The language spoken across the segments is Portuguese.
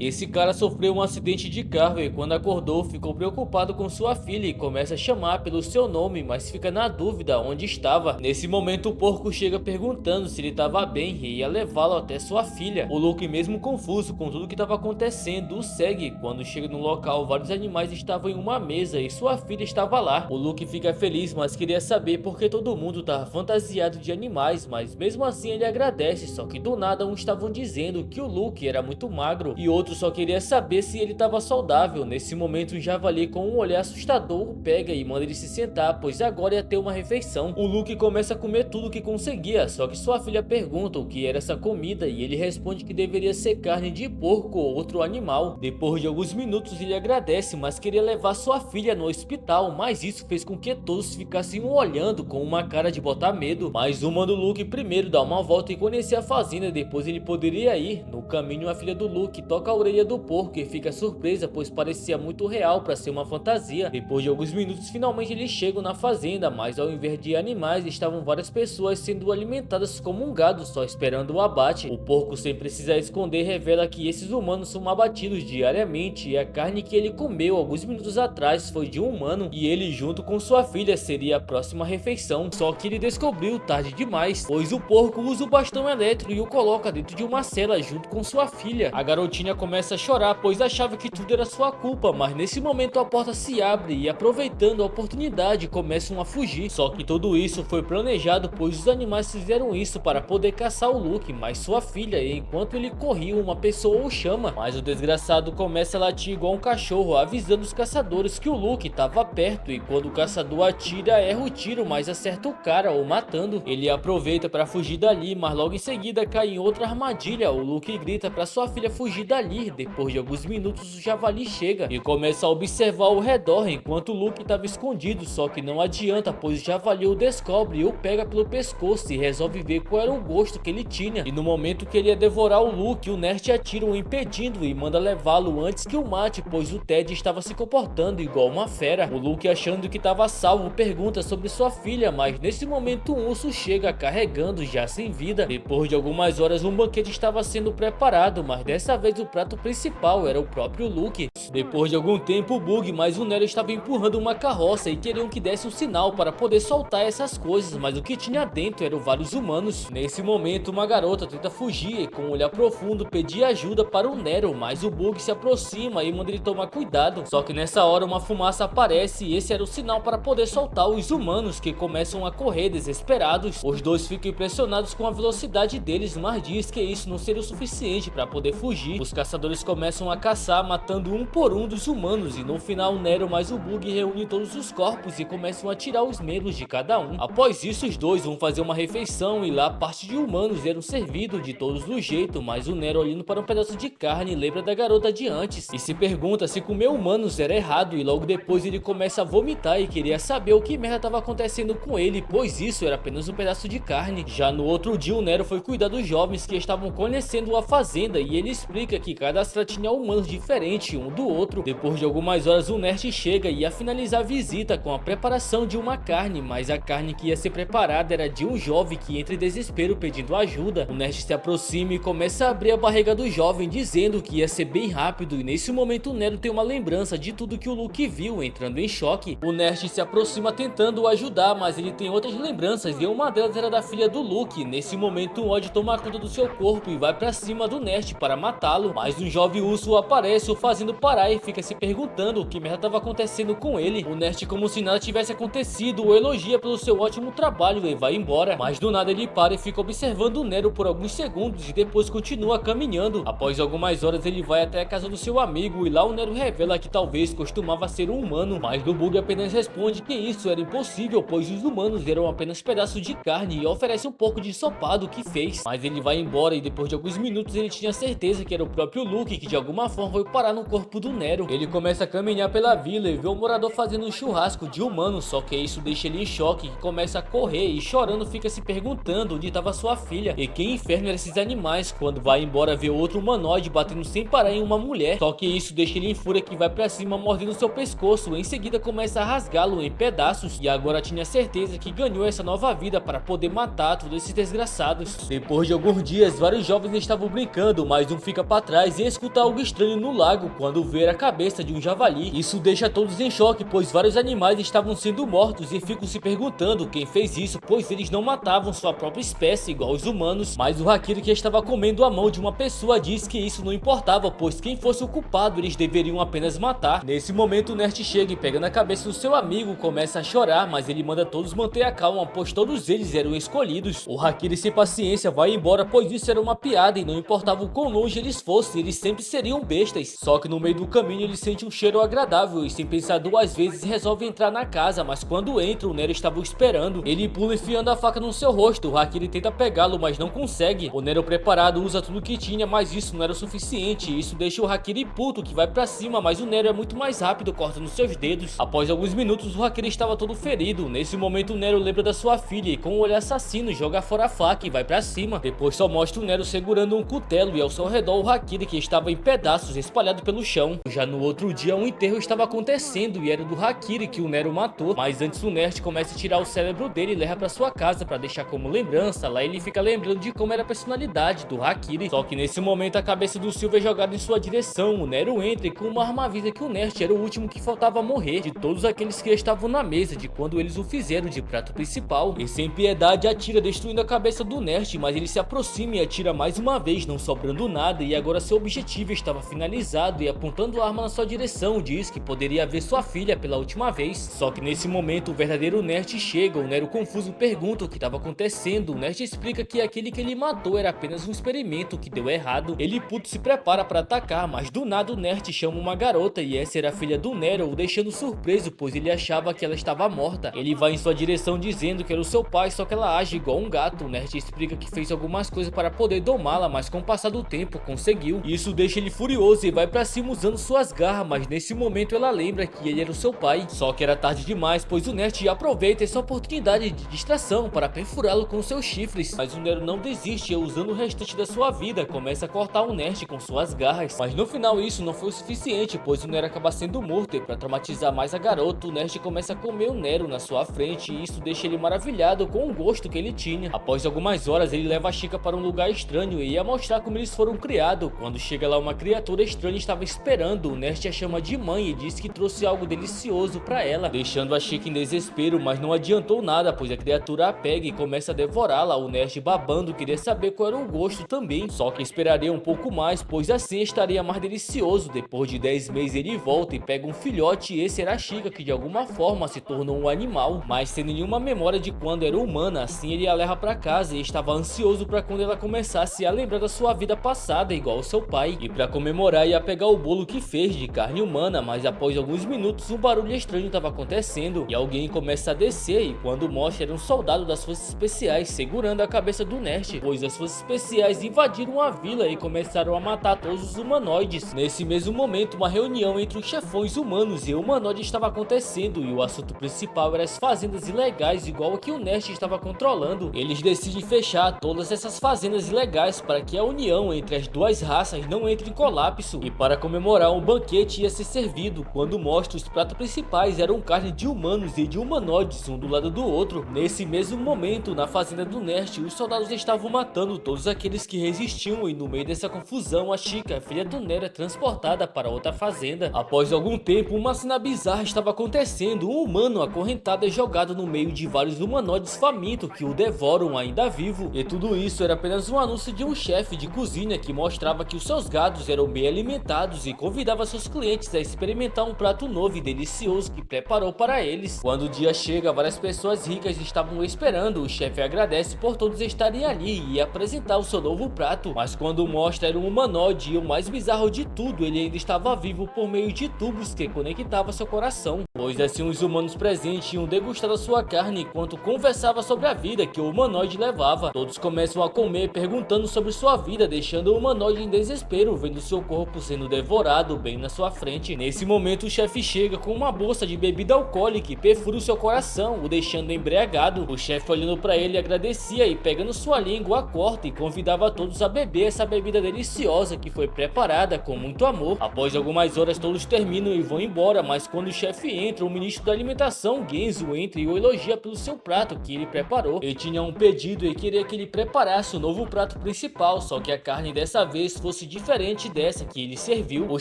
Esse cara sofreu um acidente de carro e quando acordou ficou preocupado com sua filha e começa a chamar pelo seu nome, mas fica na dúvida onde estava. Nesse momento o porco chega perguntando se ele estava bem e ia levá-lo até sua filha. O Luke, mesmo confuso com tudo que estava acontecendo, o segue. Quando chega no local, vários animais estavam em uma mesa e sua filha estava lá. O Luke fica feliz, mas queria saber por que todo mundo estava fantasiado de animais, mas mesmo assim ele agradece. Só que do nada uns estavam dizendo que o Luke era muito magro e outros só queria saber se ele estava saudável. Nesse momento um javali com um olhar assustador o pega e manda ele se sentar, pois agora ia ter uma refeição. O Luke começa a comer tudo que conseguia, só que sua filha pergunta o que era essa comida e ele responde que deveria ser carne de porco ou outro animal. Depois de alguns minutos ele agradece, mas queria levar sua filha no hospital, mas isso fez com que todos ficassem olhando com uma cara de botar medo. Mas o manda o Luke primeiro dar uma volta e conhecer a fazenda, depois ele poderia ir. No caminho a filha do Luke toca a orelha do porco e fica surpresa, pois parecia muito real para ser uma fantasia. Depois de alguns minutos finalmente eles chegam na fazenda, mas ao invés de animais estavam várias pessoas sendo alimentadas como um gado, só esperando o abate. O porco, sem precisar esconder, revela que esses humanos são abatidos diariamente e a carne que ele comeu alguns minutos atrás foi de um humano e ele junto com sua filha seria a próxima refeição. Só que ele descobriu tarde demais, pois o porco usa o bastão elétrico e o coloca dentro de uma cela junto com sua filha. A garotinha começa a chorar, pois achava que tudo era sua culpa, mas nesse momento a porta se abre e, aproveitando a oportunidade, começam a fugir. Só que tudo isso foi planejado, pois os animais fizeram isso para poder caçar o Luke, mas sua filha, e enquanto ele corria uma pessoa o chama, mas o desgraçado começa a latir igual um cachorro, avisando os caçadores que o Luke estava perto, e quando o caçador atira, erra o tiro, mas acerta o cara, o matando. Ele aproveita para fugir dali, mas logo em seguida cai em outra armadilha. O Luke grita para sua filha fugir dali. Depois de alguns minutos o javali chega e começa a observar ao redor enquanto o Luke estava escondido, só que não adianta, pois o javali o descobre e o pega pelo pescoço e resolve ver qual era o gosto que ele tinha. E no momento que ele ia devorar o Luke, o Nerd atira o impedindo e manda levá-lo antes que o mate, pois o Ted estava se comportando igual uma fera. O Luke, achando que estava salvo, pergunta sobre sua filha, mas nesse momento um urso chega carregando já sem vida. Depois de algumas horas um banquete estava sendo preparado, mas dessa vez o prato principal era o próprio Luke. Depois de algum tempo o Bug mais o Nero estava empurrando uma carroça e queriam que desse um sinal para poder soltar essas coisas, mas o que tinha dentro eram vários humanos. Nesse momento uma garota tenta fugir e com um olhar profundo pedir ajuda para o Nero, mas o Bug se aproxima e manda ele tomar cuidado. Só que nessa hora uma fumaça aparece e esse era o sinal para poder soltar os humanos, que começam a correr desesperados. Os dois ficam impressionados com a velocidade deles, mas diz que isso não seria o suficiente para poder fugir. Os caçadores começam a caçar, matando um por um dos humanos, e no final Nero mais o Bug reúne todos os corpos e começam a tirar os membros de cada um. Após isso os dois vão fazer uma refeição e lá parte de humanos eram servidos de todos os jeitos, mas o Nero, olhando para um pedaço de carne, lembra da garota de antes e se pergunta se comer humanos era errado, e logo depois ele começa a vomitar e queria saber o que merda estava acontecendo com ele, pois isso era apenas um pedaço de carne. Já no outro dia o Nero foi cuidar dos jovens que estavam conhecendo a fazenda e ele explica que cada astra tinha humanos diferentes um do outro. Depois de algumas horas o Nerd chega e ia finalizar a visita com a preparação de uma carne, mas a carne que ia ser preparada era de um jovem que entra em desespero pedindo ajuda. O Nerd se aproxima e começa a abrir a barriga do jovem, dizendo que ia ser bem rápido, e nesse momento o Nero tem uma lembrança de tudo que o Luke viu, entrando em choque. O Nerd se aproxima tentando o ajudar, mas ele tem outras lembranças e uma delas era da filha do Luke. Nesse momento o ódio toma conta do seu corpo e vai pra cima do Nerd para matá-lo, mas um jovem urso aparece o fazendo parar e fica se perguntando o que merda estava acontecendo com ele. O Nerd, como se nada tivesse acontecido, o elogia pelo seu ótimo trabalho e vai embora, mas do nada ele para e fica observando o Nero por alguns segundos e depois continua caminhando. Após algumas horas ele vai até a casa do seu amigo e lá o Nero revela que talvez costumava ser um humano, mas o Bug apenas responde que isso era impossível, pois os humanos eram apenas pedaços de carne, e oferece um pouco de ensopado que fez. Mas ele vai embora e depois de alguns minutos ele tinha certeza que era o próprio Luke que de alguma forma foi parar no corpo corpo do Nero. Ele começa a caminhar pela vila e vê um morador fazendo um churrasco de humano, só que isso deixa ele em choque, que começa a correr e chorando fica se perguntando onde estava sua filha e que inferno eram esses animais. Quando vai embora vê outro humanoide batendo sem parar em uma mulher, só que isso deixa ele em fúria, que vai pra cima mordendo seu pescoço. Em seguida começa a rasgá-lo em pedaços e agora tinha certeza que ganhou essa nova vida para poder matar todos esses desgraçados. Depois de alguns dias, vários jovens estavam brincando, mas um fica para trás e escuta algo estranho no lago quando vê a cabeça de um javali. Isso deixa todos em choque, pois vários animais estavam sendo mortos e ficam se perguntando quem fez isso, pois eles não matavam sua própria espécie igual os humanos. Mas o Hakiri, que estava comendo a mão de uma pessoa, diz que isso não importava, pois quem fosse o culpado eles deveriam apenas matar. Nesse momento o Nert chega e pegando a cabeça do seu amigo começa a chorar, mas ele manda todos manter a calma, pois todos eles eram escolhidos. O Hakiri, sem paciência, vai embora, pois isso era uma piada e não importava o quão longe eles fossem, eles sempre seriam bestas. Só que no meio do caminho ele sente um cheiro agradável e sem pensar duas vezes resolve entrar na casa, mas quando entra o Nero estava o esperando. Ele pula enfiando a faca no seu rosto. O Hakiri tenta pegá-lo, mas não consegue. O Nero, preparado, usa tudo que tinha, mas isso não era o suficiente. Isso deixa o Hakiri puto, que vai pra cima, mas o Nero é muito mais rápido, cortando seus dedos. Após alguns minutos o Hakiri estava todo ferido. Nesse momento o Nero lembra da sua filha e com um olhar assassino joga fora a faca e vai pra cima. Depois só mostra o Nero segurando um cutelo e ao seu redor o Hakiri, que estava em pedaços espalhado pelo chão. Já no outro dia um enterro estava acontecendo e era do Hakiri que o Nero matou, mas antes o Nert começa a tirar o cérebro dele e leva pra sua casa pra deixar como lembrança. Lá ele fica lembrando de como era a personalidade do Hakiri. Só que nesse momento a cabeça do Silva é jogada em sua direção. O Nero entra e com uma arma avisa que o Nert era o último que faltava morrer de todos aqueles que estavam na mesa de quando eles o fizeram de prato principal. E sem piedade atira, destruindo a cabeça do Nert, mas ele se aproxima e atira mais uma vez, não sobrando nada, e agora seu objetivo estava finalizado. E apontando a arma na sua direção diz que poderia ver sua filha pela última vez. Só que nesse momento o verdadeiro Nert chega. O Nero, confuso, pergunta o que estava acontecendo. O Nert explica que aquele que ele matou era apenas um experimento que deu errado. Ele, puto, se prepara para atacar, mas do nada o Nert chama uma garota e essa era a filha do Nero, o deixando surpreso, pois ele achava que ela estava morta. Ele vai em sua direção dizendo que era o seu pai, só que ela age igual um gato. O Nert explica que fez algumas coisas para poder domá-la, mas com o passar do tempo conseguiu. Isso deixa ele furioso e vai pra cima usando suas garras, mas nesse momento ela lembra que ele era o seu pai. Só que era tarde demais, pois o Nert aproveita essa oportunidade de distração para perfurá-lo com seus chifres. Mas o Nero não desiste e, usando o restante da sua vida, começa a cortar o Nert com suas garras. Mas no final isso não foi o suficiente, pois o Nero acaba sendo morto e para traumatizar mais a garota, o Nert começa a comer o Nero na sua frente e isso deixa ele maravilhado com o gosto que ele tinha. Após algumas horas ele leva a Chica para um lugar estranho e ia mostrar como eles foram criados. Quando chega lá, uma criatura estranha estava esperando. O Nert a chama de mãe e diz que trouxe algo delicioso para ela, deixando a Chica em desespero, mas não adiantou nada, pois a criatura a pega e começa a devorá-la. O Nert, babando, queria saber qual era o gosto também, só que esperaria um pouco mais, pois assim estaria mais delicioso. Depois de 10 meses ele volta e pega um filhote e esse era a Chica, que de alguma forma se tornou um animal, mas sem nenhuma memória de quando era humana. Assim ele a leva para casa e estava ansioso para quando ela começasse a lembrar da sua vida passada igual ao seu pai, e para comemorar ia pegar o bolo que fez de carne humana. Mas após alguns minutos um barulho estranho estava acontecendo e alguém começa a descer, e quando mostra era um soldado das forças especiais segurando a cabeça do Nert, pois as forças especiais invadiram a vila e começaram a matar todos os humanoides. Nesse mesmo momento uma reunião entre os chefões humanos e o humanoide estava acontecendo e o assunto principal era as fazendas ilegais igual a que o Nert estava controlando. Eles decidem fechar todas essas fazendas ilegais para que a união entre as duas raças não entre em colapso, e para comemorar um banquete ia ser servido. Quando mostra, os pratos principais eram carne de humanos e de humanoides, um do lado do outro. Nesse mesmo momento, na fazenda do Nert, os soldados estavam matando todos aqueles que resistiam e no meio dessa confusão a Chica, a filha do Nero, é transportada para outra fazenda. Após algum tempo, uma cena bizarra estava acontecendo. Um humano acorrentado é jogado no meio de vários humanoides famintos que o devoram ainda vivo, e tudo isso era apenas um anúncio de um chefe de cozinha que mostrava que os seus gados eram bem alimentados e convidava seus clientes a experimentar um prato novo e delicioso que preparou para eles. Quando o dia chega, várias pessoas ricas estavam esperando. O chefe agradece por todos estarem ali e ia apresentar o seu novo prato, mas quando mostra era um humanoide, e o mais bizarro de tudo, ele ainda estava vivo por meio de tubos que conectavam seu coração. pois assim os humanos presentes iam degustar a sua carne enquanto conversava sobre a vida que o humanoide levava. Todos começam a comer perguntando sobre sua vida, deixando o humanoide em desespero, vendo seu corpo sendo devorado bem na sua frente. Nesse momento o chefe chega com uma bolsa de bebida alcoólica e perfura o seu coração, o deixando embriagado. O chefe olhando para ele agradecia e pegando sua língua a corta e convidava todos a beber essa bebida deliciosa que foi preparada com muito amor. Após algumas horas todos terminam e vão embora, mas quando o chefe entra, o ministro da alimentação, Genzo, entra e o elogia pelo seu prato que ele preparou. Ele tinha um pedido e queria que ele preparasse o novo prato principal, só que a carne dessa vez fosse diferente dessa que ele serviu. O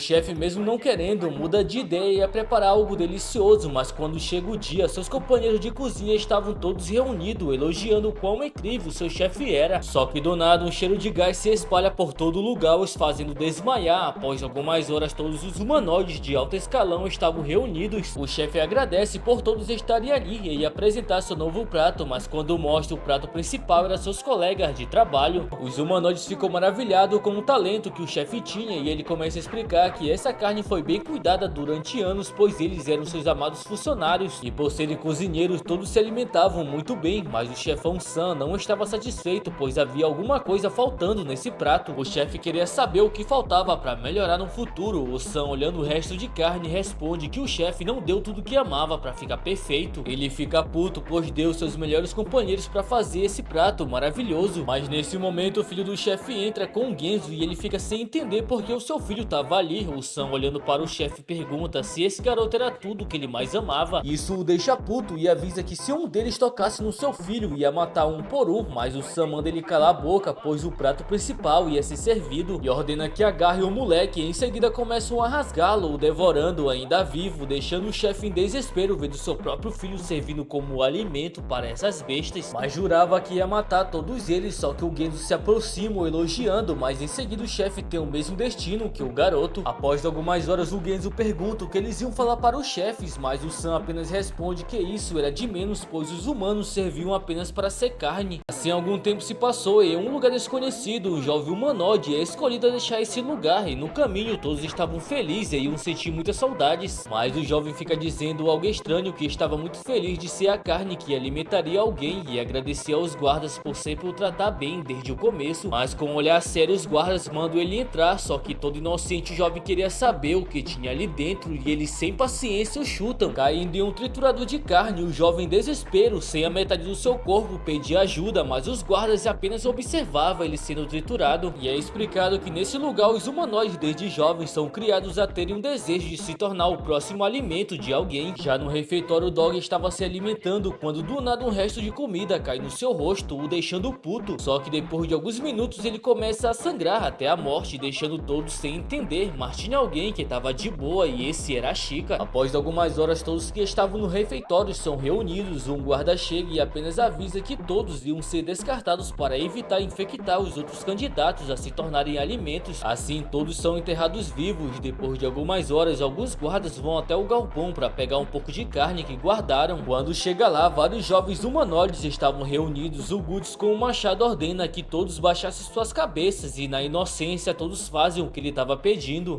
chefe, mesmo não querendo, muda de ideia e ia preparar algo delicioso, mas quando chega o dia, seus companheiros de cozinha estavam todos reunidos, elogiando o quão incrível seu chefe era. Só que do nada um cheiro de gás se espalha por todo lugar, os fazendo desmaiar. Após algumas horas todos os humanoides de alto escalão estavam reunidos. O chefe agradece por todos estarem ali e ia apresentar seu novo prato, mas quando mostra o prato principal era seus colegas de trabalho. Os humanoides ficam maravilhados com o talento que o chefe tinha e ele começa a explicar que essa carne foi bem cuidada durante anos, pois eles eram seus amados funcionários e por serem cozinheiros todos se alimentavam muito bem, mas o chefão Sam não estava satisfeito, pois havia alguma coisa faltando nesse prato. O chefe queria saber o que faltava para melhorar no futuro. O Sam, olhando o resto de carne, responde que o chefe não deu tudo que amava para ficar perfeito. Ele fica puto, pois deu seus melhores companheiros para fazer esse prato maravilhoso. Mas nesse momento o filho do chefe entra com o Genzo e ele fica sem entender porque o seu filho estava ali. O Sam, olhando para o chefe, pergunta se esse garoto era tudo que ele mais amava. Isso o deixa puto e avisa que se um deles tocasse no seu filho ia matar um por um, mas o Sam manda ele calar a boca, pois o prato principal ia ser servido, e ordena que agarre o moleque. Em seguida começam a rasgá-lo, o devorando ainda vivo, deixando o chefe em desespero vendo seu próprio filho servindo como alimento para essas bestas. Mas jurava que ia matar todos eles, só que o Genzo se aproxima elogiando, mas em seguida o chefe tem o mesmo destino que o garoto. Após algumas horas o Genzo pergunta o que eles iam falar para os chefes, mas o Sam apenas responde que isso era de menos, pois os humanos serviam apenas para ser carne. Assim algum tempo se passou e em um lugar desconhecido, um jovem humanoide é escolhido a deixar esse lugar, e no caminho todos estavam felizes e iam sentir muitas saudades, mas o jovem fica dizendo algo estranho, que estava muito feliz de ser a carne que alimentaria alguém, e agradecia aos guardas por sempre o tratar bem desde o começo. Mas com um olhar sério os guardas mandam ele entrar, só que todo inocente o jovem queria saber o que tinha ali dentro e eles sem paciência o chutam, caindo em um triturador de carne. O jovem em desespero, sem a metade do seu corpo, pedia ajuda, mas os guardas apenas observavam ele sendo triturado. E é explicado que nesse lugar os humanoides desde jovens são criados a terem um desejo de se tornar o próximo alimento de alguém. Já no refeitório o Dog estava se alimentando quando do nada um resto de comida cai no seu rosto, o deixando puto. Só que depois de alguns minutos ele começa a sangrar até a morte, deixando todos sem entender, mas tinha alguém que estava de boa e esse era a Chica. Após algumas horas todos que estavam no refeitório são reunidos, um guarda chega e apenas avisa que todos iam ser descartados para evitar infectar os outros candidatos a se tornarem alimentos. Assim todos são enterrados vivos. Depois de algumas horas alguns guardas vão até o galpão para pegar um pouco de carne que guardaram. Quando chega lá, vários jovens humanoides estavam reunidos. O Guts com o machado ordena que todos baixassem suas cabeças e na inocência todos fazem o que ele estava pedindo.